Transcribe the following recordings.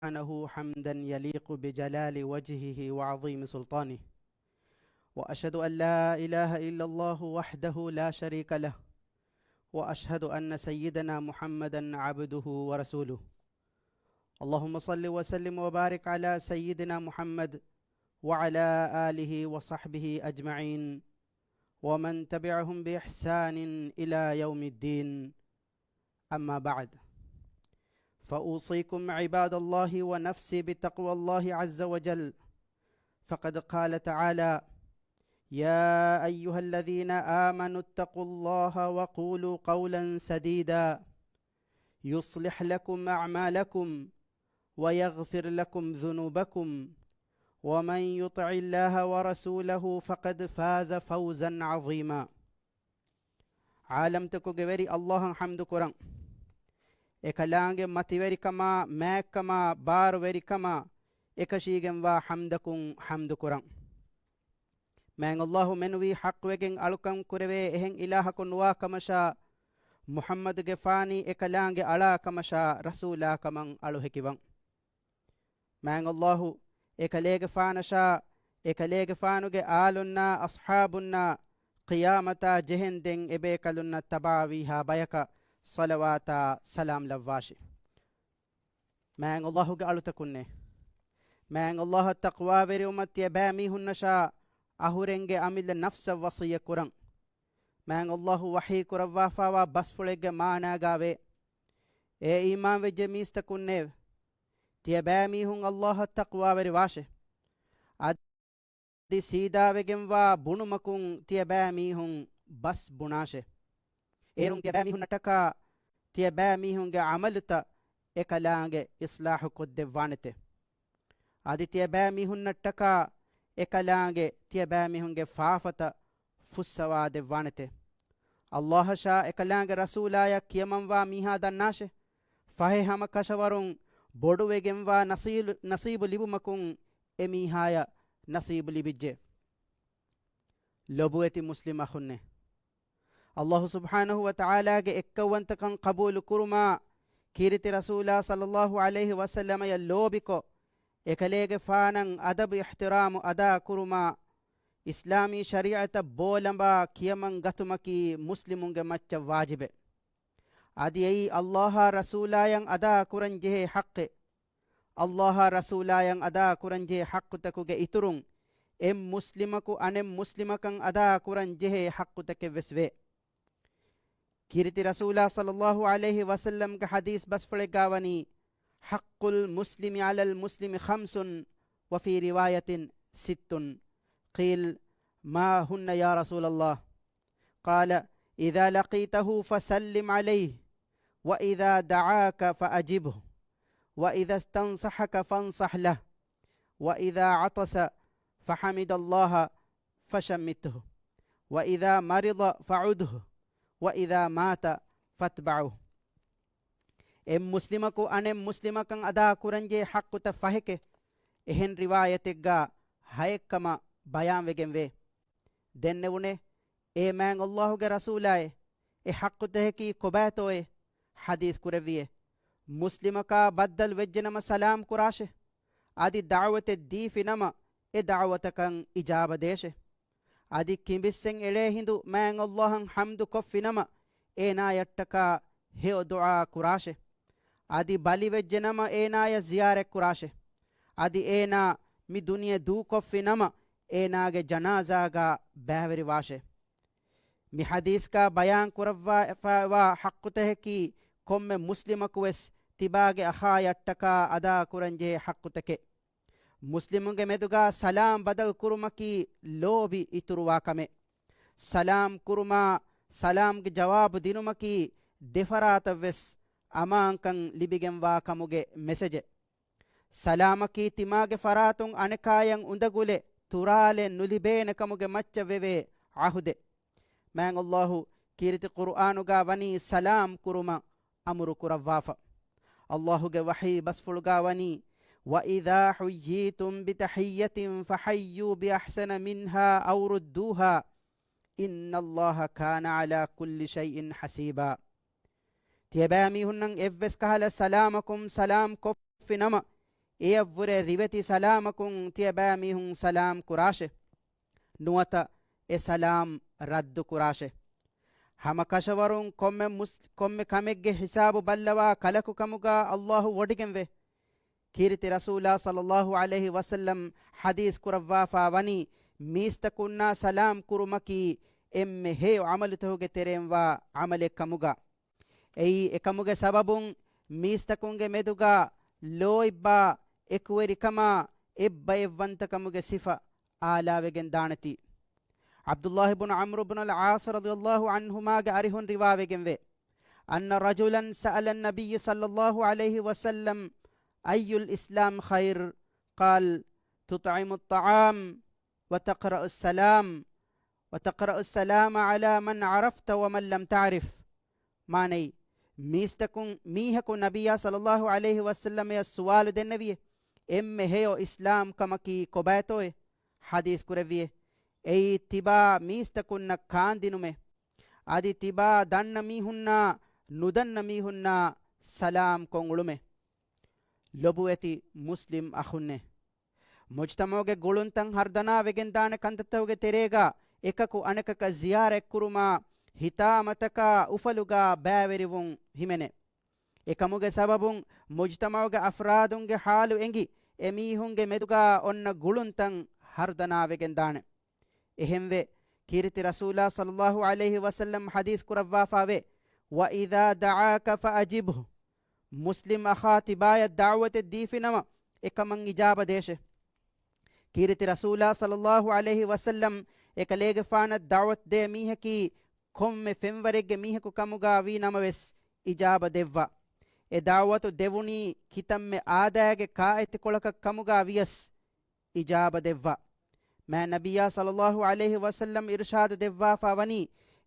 سبحانه حمدا يليق بجلال وجهه وعظيم سلطانه، وأشهد أن لا إله إلا الله وحده لا شريك له، وأشهد أن سيدنا محمدا عبده ورسوله. اللهم صل وسلم وبارك على سيدنا محمد وعلى آله وصحبه أجمعين ومن تبعهم بإحسان إلى يوم الدين. أما بعد، فأوصيكم عباد الله ونفسي بتقوى الله عز وجل، فقد قال تعالى: يا أيها الذين آمنوا اتقوا الله وقولوا قولا سديدا يصلح لكم أعمالكم ويغفر لكم ذنوبكم ومن يطع الله ورسوله فقد فاز فوزا عظيما. عالم تكو غيري الله حمد كران ekalaange mativerikama mekkama baarverikama ekashigen wa hamdakun hamdu kuran men Allahu menwi haqwegen alukan kureve ehen ilahakun wa kamasha Muhammad ge fani ekalaange ala kamasha rasula kaman alu hekiwan men Allahu ekalege fanasha ekalege fanuge alunna ashabunna qiyamata jehenden ebe kalunna tabawi ha bayaka salawata salam lavashi. Man Allahu ga aluta kunne man Allah taqwa veri umati bami hunnasha ahurenge amil nafsa wasiya kuran man Allahu wahi kurawwafa wa basfulege maana gave e iman veje mista kunne tie bami hun Allah taqwa veri washe adi sida vegen wa bunumakun tie bami hun bas bunashe erun tie bami hun nataka tie bami hunge amaluta ekalaange islahu koddevanete adi tie bami hun nataka ekalaange tie bami hunge faafata fussawa devvanete Allah sha ekalaange rasulaya kiyaman wa miha dannashe fahe hama kashawarun bodu wegen wa nasibu libumakun emihaya nasibu libijje lobueti muslima khunne Allah subhanahu wa ta'ala ge ekkawantakan qabul kurma kiriti rasula sallallahu alaihi wasallam ya lobiko ekalege fanan adab ihtiramu ada kurma islami shari'ata bolamba kiyaman gatumaki muslimunge macca wajibe adiyai Allah rasulayan ada kuranjehe haqqe Allah rasulayan ada kuranjehe haqqutakuge iturun em muslimaku anem muslimakan ada kuranjehe haqqutake vesve kiriti rasula sallallahu alaihi wasallam ka hadis bas flegawani haqqul muslimi ala al muslimi khamsun wa fi riwayatin sittun qil ma hunna ya rasulallah qala idha laqitahu fasallim alayhi wa idha da'aka faajibhu wa idha istansahaka fansah lah wa idha atasa fahamidallaha fashammithu wa idha marida fa'udhu wa idha mata fatba'uhu em muslimaku anem muslimakan ada kuranje haqquta faheke ehen riwayategga hayekkama bayan wegen ve dennewune e man Allahu ge rasulaye e haqquta heki kobatoe hadis kureviye muslimaka baddal wejjenama salam kurashe adi da'wate difinama e da'watakan ijaba deshe adi kimbissen ele hindu man Allahan hamdu koffinama ena yattaka he du'a kurashe adi bali wejjenama ena ya ziyare kurashe adi ena mi duniya du koffinama ena ge janaza ga bahveri washe mi hadis ka bayan kurawwa wa haqqute ki komme muslimaku wes tibage akha yattaka ada kuranje haqquteke muslimunge meduga salam badal kurumaki lobi ituruwa kame salam kuruma salam ge jawab dinumaki defarata ves amankan libigen wa kamuge message salamaki timage faratun anekayan undagule turale nulibene kamuge macca veve ahude man Allahu kiriti qur'anu ga wani salam kuruma amuru kurawwafa Allahu ge wahi basfulga wani وَإِذَا حُيِّيتُمْ بِتَحِيَّةٍ فَحَيُّوا بِأَحْسَنَ مِنْهَا أَوْ رُدُّوهَا إِنَّ اللَّهَ كَانَ عَلَى كُلِّ شَيْءٍ حَسِيبًا تِيَبَامِهُنَّنْ إِفْوَسْ كَهَلَ سَلَامَكُمْ سَلَامْ كُفِّنَمَا එයව්වර රිවති සලාමකුන් තිය බෑ මිහුන් සලාම් කුරාෂෙ නුවත එ සලාම් රද්දු කුරාෂෙ ಹಮ ಕಶವರುಂ ಕೊಮ್ಮೆ ಕಮೆಗ್ಗೆ ಹಿಸಾಬು ಬಲ್ಲವಾ ಕಲಕು ಕಮುಗ ಅಲ್ಲಾಹು ಒಡಿಗೆಂವೆ ಕೀರ್ತಿ ರಸೂಲಾ ಸಲ್ಲಲ್ಲಾಹು ಅಲೈಹಿ ವಸಲ್ಲಂ ಹದೀಸ್ ಕುರವ್ವಾಫಾ ವನಿ ಮೀಸ್ತಕುನ್ನ ಸಲಾಂ ಕುರುಮಕಿ ಎಮ್ಮೆ ಹೇ ಅಮಲು ತಹುಗೆ ತೆರೆಂವಾ ಅಮಲೆ ಕಮುಗ ಎಯಿ ಎಕಮುಗೆ ಸಬಬುಂ ಮೀಸ್ತಕುಂಗೆ ಮೆದುಗ ಲೋಯಿಬ್ಬಾ ಎಕುವೆರಿ ಕಮ ಎಬ್ಬ ಎವ್ವಂತ ಕಮುಗೆ ಸಿಫ ಆಲಾವೆಗೆನ್ ದಾಣತಿ ಅಬ್ದುಲ್ಲಾಹ್ ಇಬ್ನ್ ಅಮ್ರ್ ಇಬ್ನ್ ಅಲ್ ಆಸ್ ರದಿಯಲ್ಲಾಹು ಅನ್ಹುಮಾಗೆ ಅರಿಹುನ್ ರಿವಾವೆಗೆಂವೆ ಅನ್ನ ರಜುಲನ್ ಸಅಲನ್ ನಬಿಯ್ ಸಲ್ಲಲ್ಲಾಹು ಅಲೈಹಿ ವಸಲ್ಲಂ ಅಯ್ಯುಲ್ ಇಸ್ಲಾಂ ಖೈರ್ قال تطعم الطعام وتقرأ السلام على من عرفت ومن لم تعرف ماني ميستكون ميهكو نبي صلى الله عليه وسلم يا سوال دنبي ام هيو اسلام كمكي كوباتوي حديث كربيه اي تبا ميستكون كاندينومه ادي تبا دن ميهنا ندن ميهنا سلام كونغلومه ಲೊಬುವೆತಿ ಮುಸ್ಲಿಂ ಅಹುನ್ನೆ ಮುಜ್ತಮೋಗೆ ಗುಳುಂತಂ ಹರ್ದನಾವೆಗೆನ್ ದಾನೆ ಕಂತತ್ತವಗೆ ತೆರೇಗ ಎಕಕು ಅಣಕಕ ಜಿಯಾರೆಕ್ ಕುರುಮ ಹಿತಾಮತಕ ಉಫಲುಗ ಬ್ಯಾವೆರಿವುಂ ಹಿಮೆನೆ ಎಕಮುಗೆ ಸಬಬುಂ ಮುಜ್ತಮೋಗೆ ಅಫ್ರಾದುಂಗೆ ಹಾಲು ಎಂಗಿ ಎಮೀಹುಂಗೆ ಮೆದುಗ ಒನ್ನ ಗುಳುಂತಂ ಹರ್ದನಾವೆಗೆನ್ ದಾನೆ ಎಹೆಂವೆ ಕೀರ್ತಿ ರಸೂಲಾ ಸಲ್ಲಲ್ಲಾಹು ಅಲೈಹಿ ವಸಲ್ಲಂ ಹದೀಸ್ ಕುರವ್ವಾಫಾವೆ ವ ಇದಾ ದಆಕ ಫಅಜಿಬ್ಹು ಮುಸ್ಲಿಂ ಅಖಾ ತಿಬಾಯ ದಾವತ್ ದೀಫಿನಮ ಎಕಮಂ ಇಜಾಬ ದೇಶೆ ಕೀರ್ತಿ ರಸೂಲಾ ಸಲ್ಲಲ್ಲಾಹು ಅಲೈಹಿ ವಸಲ್ಲಂ ಎಕಲೇಗೆ ಫಾನ ದಾವತ್ ದೇ ಮೀಹಕಿ ಕೊಮ್ಮೆ ಫೆಂವರೆಗೆ ಮೀಹಕು ಕಮುಗಾ ವಿ ನಮವೆಸ್ ಇಜಾಬ ದೆವ್ವ ಎ ದಾವತು ದೆವುನಿ ಕಿತಮ್ಮೆ ಆದಾಯಗೆ ಕಾಯತಿ ಕೊಳಕ ಕಮುಗಾ ವಿಯಸ್ ಇಜಾಬ ದೆವ್ವ ಮಾ ನಬಿಯಾ ಸಲ್ಲಲ್ಲಾಹು ಅಲೈಹಿ ವಸಲ್ಲಂ ಇರ್ಷಾದ್ ದೆವ್ವಾ ಫವನಿ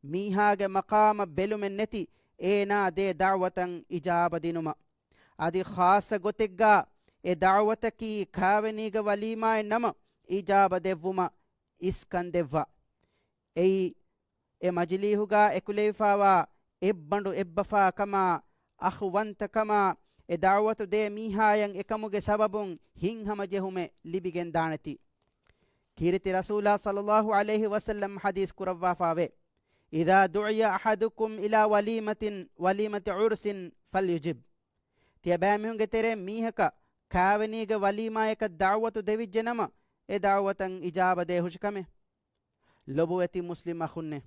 ಮೀಹಾಗೆ ಮಕಾಮ ಬೆಲುಮೆನ್ ನೆತಿ ಏನಾ ದೇ ದಾವತಂ ಇಜಾಬ ದಿನುಮ ಅದಿ ಖಾಸ ಗೊತೆಗ್ಗ ಎ ದಾವತಕಿ ಖಾವೆನಿಗ ವಲೀಮಾಯ ನಮ ಇಜಾಬ ದೆವ್ವುಮ ಇಸ್ಕನ್ ದೆವ್ವ ಎಯಿ ಎ ಮಜ್ಲಿಹುಗ ಎಕುಲೇಫಾವಾ ಎಬ್ಬಂಡು ಎಬ್ಬಫಾ ಕಮ ಅಖ್ವಂತ ಕಮ ಎ ದಾವತು ದೇ ಮೀಹಾಯಂ ಎಕಮುಗೆ ಸಬಬುಂ ಹಿಂಹಮ ಜೆಹುಮೆ ಲಿಬಿಗೆನ್ ದಾಣತಿ ಕೀರ್ತಿ ರಸೂಲಾ ಸಲ್ಲಲ್ಲಾಹು ಅಲೈಹಿ ವಸಲ್ಲಂ ಹದೀಸ್ ಕುರವ್ವಾಫಾವೆ إذا دعي أحدكم إلى وليمة عرس فليجب تيبامهم ترى ميهكا كاونيغ وليمايك دعوة ديوجنم إ دعوة إجابة ديهوش كمه لبوتي مسلم أخنه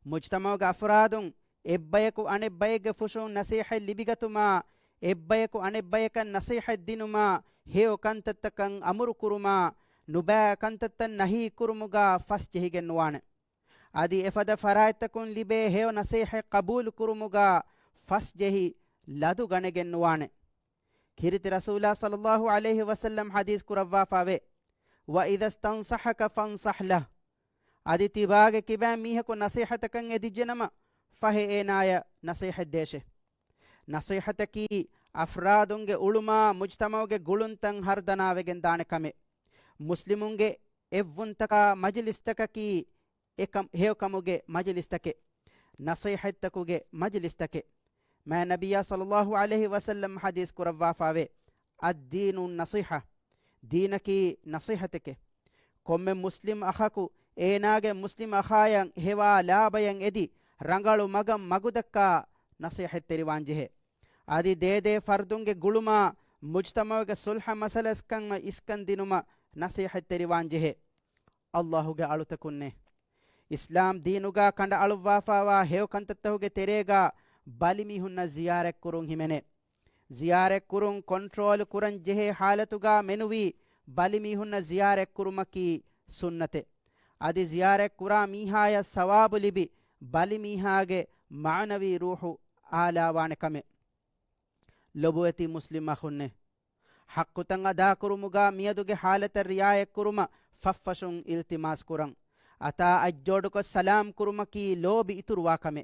مجتمع أفرادون إبايكو أن إبايك فشون نصيحة لبيغتما إبايكو أن إبايك نصيحة دينما هيو كانتتكن أمر كرما نبا كانتتن نهي كرمغا فسجهيغن نوانه ಆದಿ ಎಫದ ಫರಾಯತಕುನ್ ಲಿಬೆ ಹೇವ ನಸೀಹೆ ಕಬೂಲ್ ಕುರುಮುಗ ಫಸ್ ಜೆಹಿ ಲದು ಗಣೆಗೆನ್ನುವಾಣೆ ಕಿರಿತಿ ರಸೂಲಾ ಸಲ್ಲಲ್ಲಾಹು ಅಲೈಹಿ ವಸಲ್ಲಂ ಹದೀಸ್ ಕುರವ್ವಾಫಾವೆ ವ ಇದಸ್ತನ್ಸಹಕ ಫನ್ಸಹ್ಲ ಆದಿ ತಿಬಾಗೆ ಕಿಬಾ ಮೀಹಕು ನಸೀಹತಕಂ ಎದಿಜ್ಜೆನಮ ಫಹೆ ಏನಾಯ ನಸೀಹೆ ದೇಶೆ ನಸೀಹತಕಿ ಅಫ್ರಾದುಂಗೆ ಉಳುಮಾ ಮುಜ್ತಮೌಗೆ ಗುಳುಂತಂ ಹರ್ದನಾವೆಗೆನ್ ದಾಣೆ ಕಮೆ ಮುಸ್ಲಿಮುಂಗೆ ಎವ್ವುಂತಕ ಮಜ್ಲಿಸ್ತಕಕಿ ekam hew kamuge majlistake nasihattakuge majlistake ma nabiyya sallallahu alaihi wasallam hadis kurawwa fawe ad-dinu nasiha dinaki nasihatake komme muslim akhaku enage muslim akhayan hewa labayan edi rangalu magam magudakka nasihat teriwanjehe adi dede fardunge guluma mujtamawge sulha masalaskan iskan dinuma nasihat teriwanjehe Allahuge alutakunne ಇಸ್ಲಾಂ ದೀನುಗ ಕಂಡ ಅಳುವಾಫಾವಾ ಹೇವ್ ಕಂತತ್ತಹುಗೆ ತೆರೇಗ ಬಲಿಮಿ ಹುನ್ನ ಜಿಯಾರೆಕ್ ಕುರುಂ ಹಿಮೆನೆ ಜಿಯಾರೆಕ್ ಕುರುಂ ಕಂಟ್ರೋಲ್ ಕುರಂ ಜೆಹೆ ಹಾಲತುಗ ಮೆನುವಿ ಬಲಿಮಿ ಹುನ್ನ ಜಿಯಾರೆಕ್ ಕುರುಮಕಿ ಸುನ್ನತೆ ಅದಿ ಜಿಯಾರೆಕ್ ಕುರಾ ಮೀಹಾಯ ಸವಾಬು ಲಿಬಿ ಬಲಿ ಮೀಹಾಗೆ ಮಾನವಿ ರೂಹು ಆಲಾವಾಣೆ ಕಮೆ ಲೊಬುವತಿ ಮುಸ್ಲಿಮ ಹುನ್ನೆ ಹಕ್ಕುತಂ ಅದಾ ಕುರುಮುಗ ಮಿಯದುಗೆ ಹಾಲತ ರಿಯಾಯಕ್ ಕುರುಮ ಫಫ್ಫಶುಂ ಇಲ್ತಿಮಾಸ್ ಕುರಂ ಅತಾ ಅಜ್ಜೋಡುಕ ಸಲಾಂ ಕುರುಮಕಿ ಲೋಬಿ ಇತುರುವಾ ಕಮೆ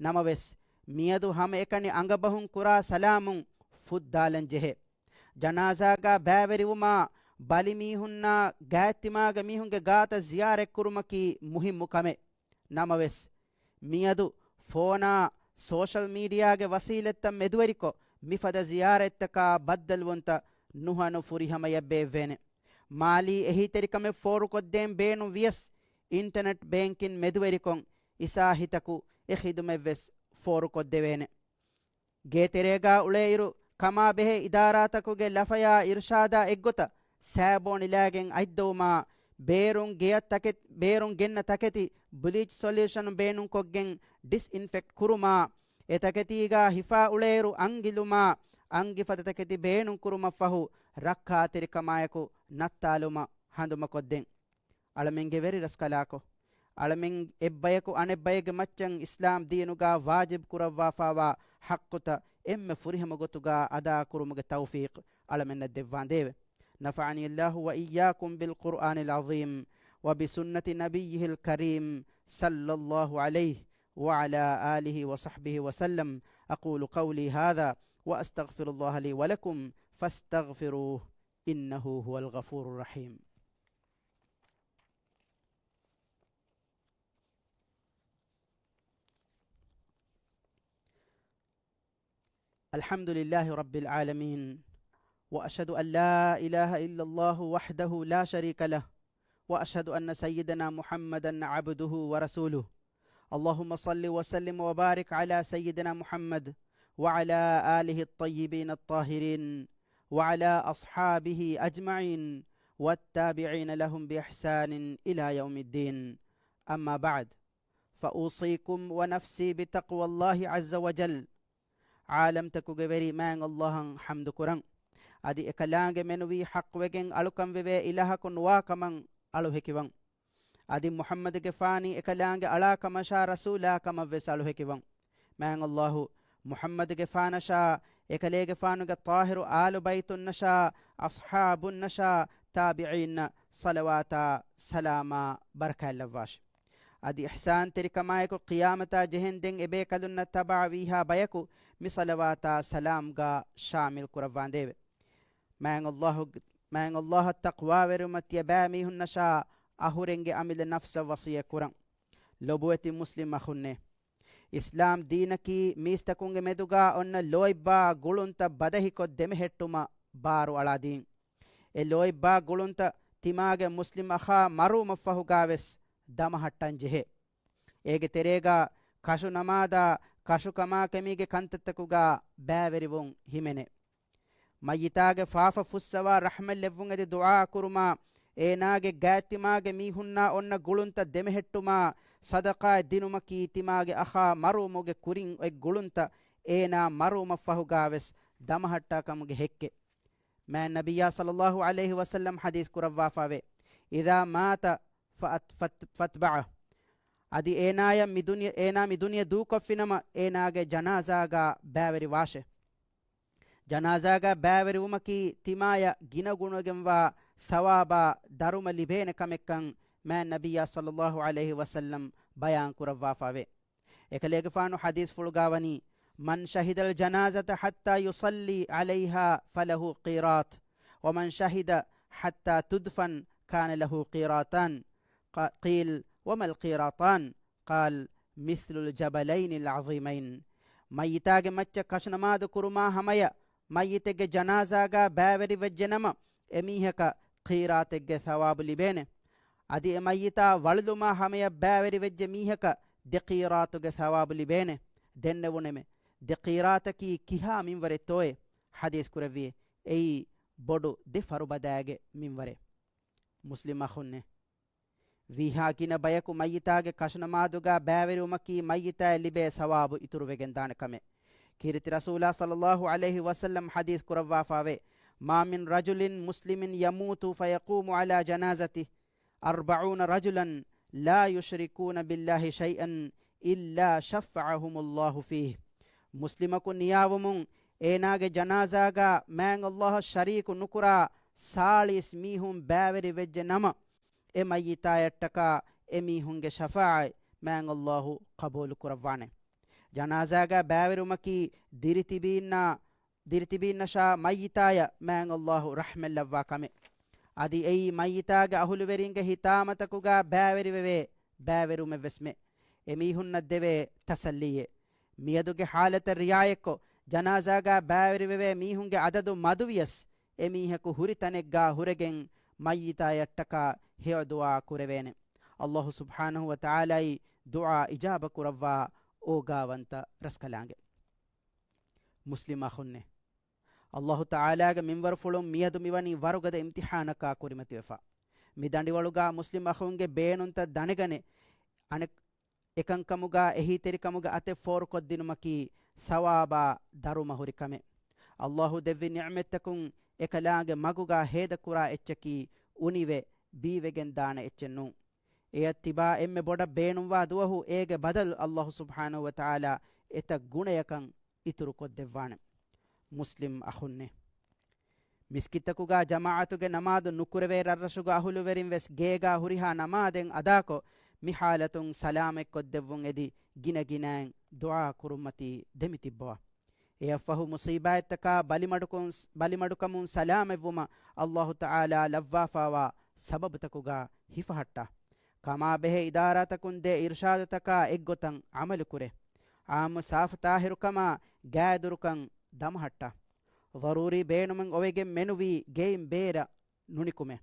ನಮವೆಸ್ ಮಿಯದು ಹಮ ಎಕಣಿ ಅಂಗಬಹುಂ ಕುರಾ ಸಲಾಮುಂ ಫುದ್ದಾಲಂ ಜೆಹೆ ಜನಾಜಾಗ ಬ್ಯಾವೆರಿವುಮಾ ಬಲಿ ಮೀಹುನ್ನ ಗಾಯತ್ತಿಮಾಗ ಮೀಹುಂಗೆ ಗಾತ ಜಿಯಾರೆಕ್ ಕುರುಮಕಿ ಮುಹಿಮ್ಮು ಕಮೆ ನಮವೆಸ್ ಮಿಯದು ಫೋನಾ ಸೋಷಲ್ ಮೀಡಿಯಾಗೆ ವಸೀಲೆತ್ತ ಮೆದುವರಿಕೊ ಮಿಫದ ಜಿಯಾರೆತ್ತಕ ಬದ್ದಲ್ವಂತ ನುಹನು ಫುರಿಹಮಯ ಬೇವೇನೆ ಮಾಲಿ ಎಹಿ ತೆರಿಕಮೆ ಫೋರು ಕೊದ್ದೇಂ ಬೇನು ವಿಯಸ್ ಇಂಟರ್ನೆಟ್ ಬ್ಯಾಂಕಿನ್ ಮೆದುವೆರಿಕೊಂ ಇಸಾಹಿತಕು ಎಹಿದುಮೆವ್ವೆಸ್ ಫೋರು ಕೊದ್ದೆವೇನೆ ಗೇತೆರೇಗಾ ಉಳೇಯಿರು ಕಮಾ ಬೆಹೆ ಇದಾರಾತಕುಗೆ ಲಫಯಾ ಇರ್ಷಾದ ಎಗ್ಗೊತ ಸ್ಯಾಬೋಣಿಲಾಗೆಂ ಐದ್ದವುಮಾ ಬೇರುಂ ಗೆನ್ನ ತಕೆತಿ ಬ್ಲೀಚ್ ಸೊಲ್ಯೂಷನ್ ಬೇನುಂ ಕೊಗ್ಗೆಂ ಡಿಸ್ಇನ್ಫೆಕ್ಟ್ ಕುರುಮಾ ಎತಕೆತೀಗ ಹಿಫಾ ಉಳೇರು ಅಂಗಿಲುಮಾ ಅಂಗಿಫದ ತಕೆತಿ ಬೇನುಂ ಕುರುಮ ಫಹು ರಕ್ಕಾ ತಿರಿಕಮಾಯಕು ನತ್ತಾಲುಮ ಹಂದುಮ ಕೊದ್ದೆಂ ಅಳಮೆಂಗೆ ವೆರಿ ರಸ್ಕಲಾಕೊ ಅಳಮೆಂ ಎಬ್ಬಯಕು ಅಣೆಬ್ಬಯಗೆ ಮಚ್ಚಂ ಇಸ್ಲಾಂ ದೀನುಗಾ ವಾಜಿಬ್ ಕುರವ್ವಾಫಾವಾ ಹಕ್ಕುತ ಎಮ್ಮೆ ಫುರಿಹಮ ಗೊತುಗಾ ಅದಾ ಕುರುಮುಗೆ ತೌಫೀಕ್ ಅಳಮೆನ್ನ ದೆವ್ವಾಂದೇವೆ نفعني الله وإياكم بالقرآن العظيم وبسنة نبيه الكريم صلى الله عليه وعلى آله وصحبه وسلم أقول قولي هذا وأستغفر الله لي ولكم فاستغفروه إنه هو الغفور الرحيم الحمد لله رب العالمين وأشهد أن لا إله إلا الله وحده لا شريك له وأشهد أن سيدنا محمدا عبده ورسوله اللهم صل وسلم وبارك على سيدنا محمد وعلى آله الطيبين الطاهرين وعلى أصحابه أجمعين والتابعين لهم بإحسان إلى يوم الدين أما بعد فأوصيكم ونفسي بتقوى الله عز وجل عالم تكو غيري مان الله حمد كرم adi ekalaange menuwi haqwegen alukam wewe ilahakun wakaman alu hekiwan adi muhammad ge fani ekalaange ala kamasha rasula kama wes alu hekiwan man allah muhammad ge fanasha ekalege fanuge tahiru alu baytun nasha ashabun nasha tabi'in salawata salama barakallavash adi ihsan terikamayku qiyamata jehenden ebe kalunna tabawiha bayaku mi salawata salam ga shamil kurawandeve man Allah taqwa verumat yabami hunnasha ahurenge amile nafsa wasiya kuran lobueti muslim akhunne islam deenaki mistakunge meduga onna loibba gulunta badahiko demehettuma baru aladin e loibba gulunta timage muslim akha maru mafahu gaves damahattan jehe ege terega kashu namada kashu kama kemige kantattakuga bæverivun himene ಮಯ್ಯಿತಾಗೆ ಫಾಫ ಫುಸ್ಸವ ರಹಮಲ್ಲೆವ್ವುಂಗದೆ ದುಆ ಕುರುಮಾ ಏನಾಗೆ ಗಾತಿಮಾಗೆ ಮೀಹುನ್ನ ಒನ್ನ ಗುಳುಂತ ದೆಮೆಹೆಟ್ಟುಮಾ ಸದಕಾ ದಿನುಮಕಿ ತಿಮಾಗೆ ಅಖಾ ಮರುಮುಗೆ ಕುರಿಂ ಎ ಗುಳುಂತ ಏನಾ ಮರುಮ ಫಹುಗಾವೆಸ್ ದಮಹಟ್ಟ ಕಮುಗೆ ಹೆಕ್ಕೆ ಮಾ ನಬಿಯ ಸಲ್ಲಲ್ಲಾಹು ಅಲೈಹಿ ವಸಲ್ಲಂ ಹದೀಸ್ ಕುರವ್ವಾಫಾವೆ ಇದಾ ಮಾತ ಫತ್ಬಅ ಅದಿ ಏನಾಯ ಮಿದುನಿಯ ದೂಕೊಫಿನಮ ಏನಾಗೆ ಜನಾಜಾಗ ಬ್ಯಾವರಿ ವಾಶೆ ಜನಾಜಾಗ ಬ್ಯಾವರಿ ಉಮಕಿ ತಿಮಾಯ ಗಿನಗುಣಗೆಂವಾ ಸವಾಬ ದರುಮ ಲಿಬೇನೆ ಕಮೆಕ್ಕಂ ಮ್ಯಾನ್ ನಬಿಯ ಸಲ್ಲಲ್ಲಾಹು ಅಲೈಹಿ ವಸಲ್ಲಂ ಬಯಾನ್ ಕುರವ್ವಾಫಾವೆ ಎಕಲೇಗೆ ಫಾನು ಹದೀಸ್ ಫುಳುಗಾವನಿ ಮನ್ ಶಹಿದಲ್ ಜನಾಜತ ಹತ್ತಾ ಯುಸಲ್ಲಿ ಅಲೈಹಾ ಫಲಹು ಕಿರಾತ್ ವಮನ್ ಶಹಿದ ಹತ್ತಾ ತುದ್ಫನ್ ಕಾನ ಲಹು ಕಿರಾತಾನ್ qil ವಮಲ್ ಕಿರಾತಾನ್ ಕಾಲ್ ಮಿಸ್ಲುಲ್ ಜಬಲೈನಿಲ್ ಅಝೀಮೈನ್ ಮಯ್ಯಿತಾಗೆ ಮಚ್ಚ ಕಶನಮಾದು ಕುರುಮಾ ಹಮಯ ಮಯ್ಯಿತೆಗೆ ಜನಾಜಾಗ ಬ್ಯಾವರಿ ವೆಜ್ಜೆನಮ ಎಮೀಹಕ ಖೀರಾತೆಗೆ ಸವಾಬು ಲಿಬೇನೆ ಅದಿ ಮಯ್ಯಿತಾ ವಳುಲುಮಾ ಹಮೆಯ ಬ್ಯಾವರಿ ವೆಜ್ಜೆ ಮೀಹಕ ದೆಖೀರಾತುಗೆ ಸವಾಬು ಲಿಬೇನೆ ದೆನ್ನೆವುನೆಮೆ ದೆಖೀರಾತಕಿ ಕಿಹಾ ಮಿಂವರೆ ತೋಯೆ ಹದೀಸ್ ಕುರವಿಯೆ ಎಯಿ ಬೊಡು ದೆ ಫರುಬದಾಗೆ ಮಿಂವರೆ ಮುಸ್ಲಿಮ ಖುನ್ನೆ ವಿಹಾಕಿನ ಬಯಕು ಮಯ್ಯಿತಾಗೆ ಕಶನಮಾದುಗ ಬ್ಯಾವರಿ ಉಮಕಿ ಮಯ್ಯಿತಾ ಲಿಬೆ ಸವಾಬು ಇತುರುವೆಗೆನ್ ದಾಣಕಮೆ ಕಿರಿತಿ ರಸೂಲ ಸಲ್ಲಲ್ಲಾಹು ಅಲೈಹಿ ವಸಲ್ಲಂ ಹದೀಸ್ ಕುರವ್ವಾಫಾವೆ ಮಾ ಮಿನ್ ರಜುಲಿನ್ ಮುಸ್ಲಿಮಿನ್ ಯಮೂತು ಫಯಕೂಮು ಅಲಾ ಜನಾಜತಿ 40 ರಜುಲನ್ ಲಾ ಯುಶ್ರಿಕೂನ ಬಿಲ್ಲಾಹಿ ಶೈಅನ್ ಇಲ್ಲಾ ಶಫಅಹುಮುಲ್ಲಾಹು ಫೀಹ್ ಮುಸ್ಲಿಮಕು ನಿಯಾವುಮುಂ ಏನಾಗೆ ಜನಾಜಾಗ ಮ್ಯಾಂಗ್ ಅಲ್ಲಾಹ ಶರೀಕು ನುಕುರಾ ಸಾಳಿಸ್ ಮೀಹುಂ ಬ್ಯಾವರಿ ವೆಜ್ಜೆ ನಮ ಎ ಮಯ್ಯಿತಾಯಟ್ಟಕ ಎ ಮೀಹುಂಗೆ ಶಫಾಯ್ ಮ್ಯಾಂಗ್ ಅಲ್ಲಾಹು ಕಬೂಲು ಕುರವ್ವಾನೆ ಜನಾಜಾಗ ಬ್ಯಾವರುಮಕಿ ದಿರಿತಿಬೀನ್ನಶಾ ಮಯ್ಯಿತಾಯ ಮ್ಯಾಂಗ್ ಅಲ್ಲಾಹು ರಹ್ಮೆಲ್ಲವ್ವಾ ಕಮೆ ಅದಿ ಎಯಿ ಮಯ್ಯಿತಾಗ ಅಹುಲುವೆರಿಂಗೆ ಹಿತಾಮತಕುಗ ಬ್ಯಾವೆರಿವೆವೆ ಬ್ಯಾವೆರುಮೆವೆಸ್ಮೆ ಎಮೀಹುನ್ನದ್ದೆವೆ ತಸಲ್ಲಿಯೆ ಮಿಯದುಗೆ ಹಾಲತ ರಿಯಾಯಕ್ಕೊ ಜನಾಜಾಗ ಬ್ಯಾವೆರಿವೆವೆ ಮೀಹುಂಗೆ ಅದದು ಮದುವಿಯಸ್ emihku huritanegga huregen mayyita yattaka hewa du'a kurevene Allah subhanahu wa ta'ala du'a ijaba kurawwa ogawanta raskalange muslima khunne Allah ta'ala ga minwar fulum miyadu miwani warugada imtihanaka kurimati wefa mi dandiwaluga muslim akhunge beenunta danegane anek ekankamuga ehi terikamuga ate for koddinumaki sawaba daruma hurikame Allahu devvi ni'metakun ekalaage maguga heda kura echaki unive biwegen daana echennu eyattiba emme boda beenumwa duwahu ege badal Allah subhanahu wa ta'ala eta gunayakan ituru koddevwane muslim akhunne miskitakuga jamaatuge namadu nukureve rarrasuga ahuluverin ves geega huriha namaden adako mihalatun salamek koddevun edi gina ginaen dua kurumati demitibwa eyafahu musibataka balimadukamun salamevuma Allah ta'ala lavwafawa sababtakuga hifahatta kama behe idaratakun de irshadataka eggotan amalu kure am saaf tahirukama gaadurukan damhatta ضروري بينمن اويگه منوي گيم بيرا نونيكومه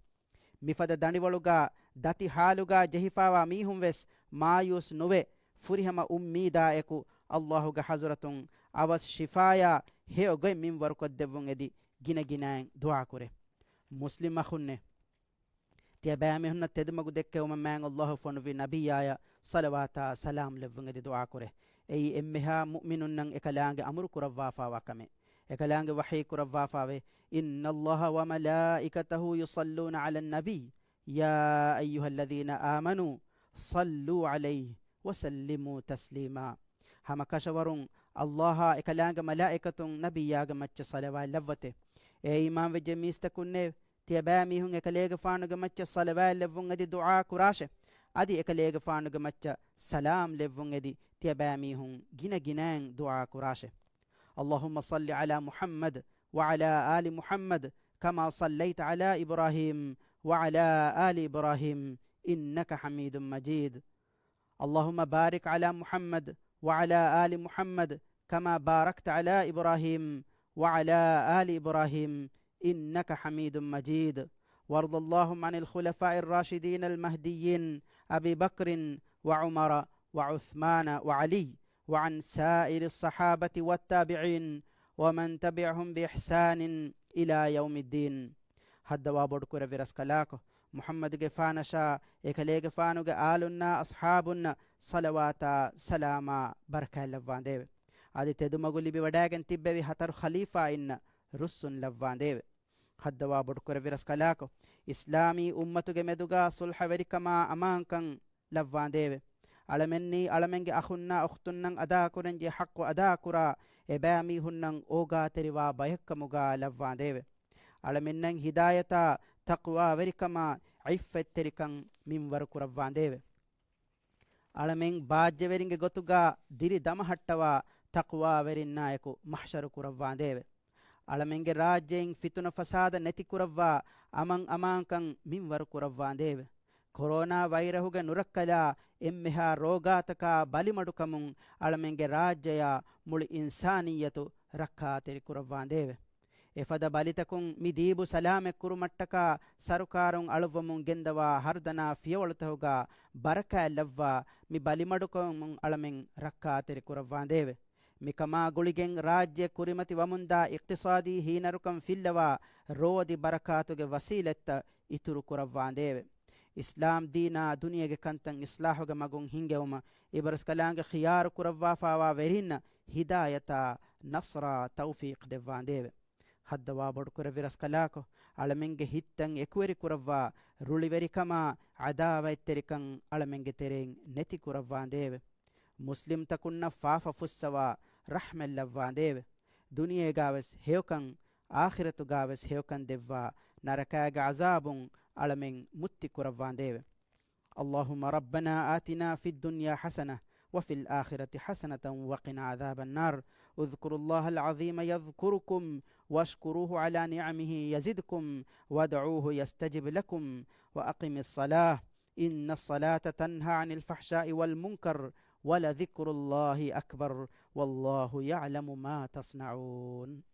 مفد دانيولوگا دتي حالوگا جهيفاوا ميهم وس مايوس نووي فريهما اميدا اكو اللهوگا حضرتون اوس شفايا هي اوگه مين وركو ديون ادي گينا گيناين دعا كوري مسلم اخونه تي بامي هن تدمگو دكه ومن الله فنوي نبيايا صلوات سلام لون ادي دعا كوري اي امها مؤمنون اكلانگ امر كروا فاوا كمه ekalaange waxii kuravaafaave inna allaha wa malaa'ikatahu yusalluna ala annabiy ya ayuha alladhina aamanuu salluu alayhi wasallimuu taslima hama kashawarun allaha ekalaange malaa'ikatun nabiyaaga macca salawaa lavvate e imaan veje miistakunne tiyabaamihun ekaleege faanuge macca salawaa levvun edi du'aa kuraashe adi ekaleege faanuge macca salaam levvun edi tiyabaamihun gina ginaan du'aa kuraashe اللهم صل على محمد وعلى آل محمد كما صليت على إبراهيم وعلى آل إبراهيم إنك حميد مجيد اللهم بارك على محمد وعلى آل محمد كما باركت على إبراهيم وعلى آل إبراهيم إنك حميد مجيد وارض اللهم عن الخلفاء الراشدين المهديين أبي بكر وعمر وعثمان وعلي وعن سائر الصحابة والتابعين ومن تبعهم بإحسان إلى يوم الدين هذا وابد كره برسكلاكو محمد جفانشا إكلي جفانو آلنا أصحابنا صلوات سلاما بركة لفان ديو هذه تدوم أقولي بوداعن تبّي هتر خليفة إن رسول لفان ديو هذا وابد كره برسكلاكو إسلامي أمته جمدوجا صلح وريكما أمان كان لفان ديو alamenni alamenge akhunna ukhtunnan ada kurenje haqqu ada kura ebami hunnan oga teriwa bayakkamuga lavwa deve alamennan hidayata taqwa verikama iffet terikan minwar kurawwa deve alamen baajje veringe gotuga diri damahattawa taqwa verinnayaku mahshar kurawwa deve alamenge rajyen fituna fasada neti kurawwa amankan minwar kurawwa deve corona ವೈರಹುಗೆ ನುರಕ್ಕಲ ಎಮ್ಮೆಹ ರೋಗಾತಕ ಬಲಿಮಡುಕಮುಂ ಅಳಮೆಂಗೆ ರಾಜ್ಯಯ ಮುಳಿ ಇನ್ಸಾನಿಯತು ರಕ್ಕಾತೆರಿ ಕುರವ್ವಾಂದೇವೆ ಎಫದ ಬಲಿತಕುಂ ಮಿದೀಬು ಸಲಾಮೆ ಕುರುಮಟ್ಟಕ ಸರುಕಾರುಂ ಅಳುವಮುಂ ಗೆಂದವ ಹರ್ದನ ಫಿಯವಳತಹುಗ ಬರಕ ಲವ್ವ ಮಿ ಬಲಿಮಡುಕಮುಂ ಅಳಮೆಂ ರಕ್ಕಾತೆರಿ ಕುರವ್ವಾಂದೇವೆ ಮಿಕಮಾ ಗುಳಿಗೆಂ ರಾಜ್ಯ ಕುರಿಮತಿ ವಮುಂದ ಇಕ್ತಿಸಾದಿ ಹೀನರುಕಂ ಫಿಲ್ಲವ ರೋದಿ ಬರಕಾತುಗೆ ವಸೀಲೆತ್ತ ಇತುರು ಕುರವ್ವಾಂದೇವೆ ಇಸ್ಲಾಂ ದೀನಾ ದುನಿಯಗೆ ಕಂತಂ ಇಸ್ಲಾಹುಗೆ ಮಗುಂ ಹಿಂಗೆವಮ ಇಬರಸ್ ಕಲಾಂಗೆ ಖಿಯಾರ್ ಕುರವ್ವಾ ಫಾವಾ ವೆರಿನ್ನ ಹಿದಾಯತ ನಸ್ರ ತೌಫೀಕ್ ದೆವ್ವಾಂದೇವೆ ಹದ್ದವಾ ಬಡ್ಕುರ ವಿರಸ್ ಕಲಾಕೊ ಅಳಮೆಂಗೆ ಹಿತ್ತಂ ಎಕುವೆರಿ ಕುರವ್ವಾ ರುಳಿವೆರಿಕಮ ಅದಾವ ಎತ್ತೆರಿಕಂ ಅಳಮೆಂಗೆ ತೆರೆಂ ನೆತಿ ಕುರವ್ವಾಂದೇವೆ ಮುಸ್ಲಿಂ ತಕುನ್ನ ಫಾಫ ಫುಸ್ಸವಾ ರಹ್ಮೆಲ್ಲವ್ವಾಂದೇವೆ ದುನಿಯೆಗಾವೆಸ್ ಹೇವಕಂ ಆಖಿರತುಗಾವೆಸ್ ಹೇವಕಂ ದೆವ್ವಾ ನರಕಾಗ ಅಜಾಬುಂ علمين متي كرفان ديو اللهم ربنا آتنا في الدنيا حسنة وفي الآخرة حسنة وقنا عذاب النار اذكروا الله العظيم يذكركم واشكروه على نعمه يزدكم وادعوه يستجب لكم وأقم الصلاة إن الصلاة تنهى عن الفحشاء والمنكر ولذكر الله أكبر والله يعلم ما تصنعون